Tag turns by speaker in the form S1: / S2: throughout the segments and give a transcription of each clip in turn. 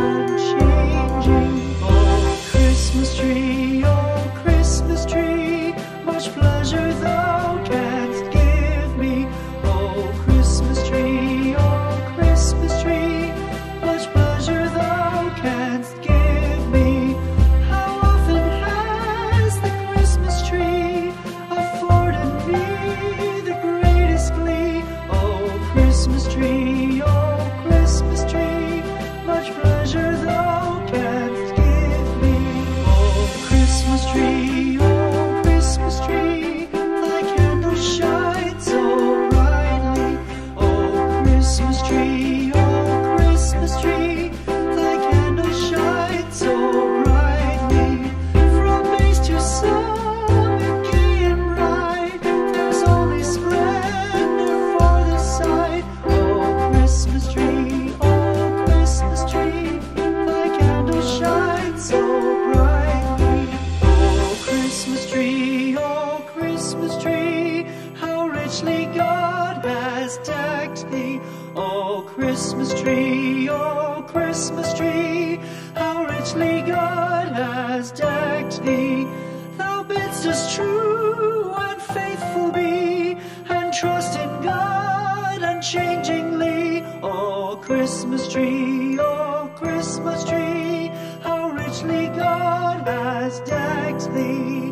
S1: unchanging. Oh, Christmas tree, much pleasure thou canst give me. Oh, Christmas tree, much pleasure thou canst give me. How often has the Christmas tree afforded me the greatest glee? Oh, Christmas tree, much pleasure thou canst give me. Oh, Christmas tree, thy candle shines so brightly. Oh, Christmas tree, thy candle shines so brightly. From base to summit, gay and bright, there's only splendor for the sight. Oh, Christmas tree, thy candle shines so brightly. Oh, Christmas tree, how richly God has decked thee. Oh, Christmas tree, how richly God has decked thee. Thou bidst us true and faithful be, and trust in God unchangingly. Oh, Christmas tree, how richly God has decked thee.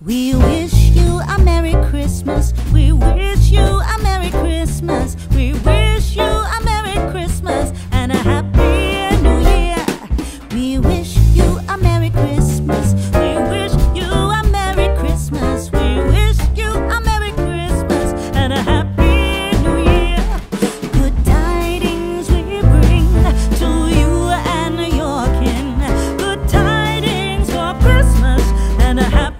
S2: We wish you a Merry Christmas. We wish you a Merry Christmas. We wish you a Merry Christmas and a Happy New Year. We wish you a Merry Christmas. We wish you a Merry Christmas. We wish you a Merry Christmas and a Happy New Year. Good tidings we bring to you and your kin. Good tidings for Christmas and a Happy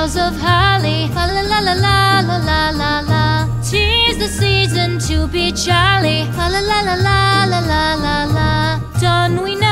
S3: boughs of holly. La la la la la la la la la. 'Tis the season to be jolly. La la la la la la la la la. Done we know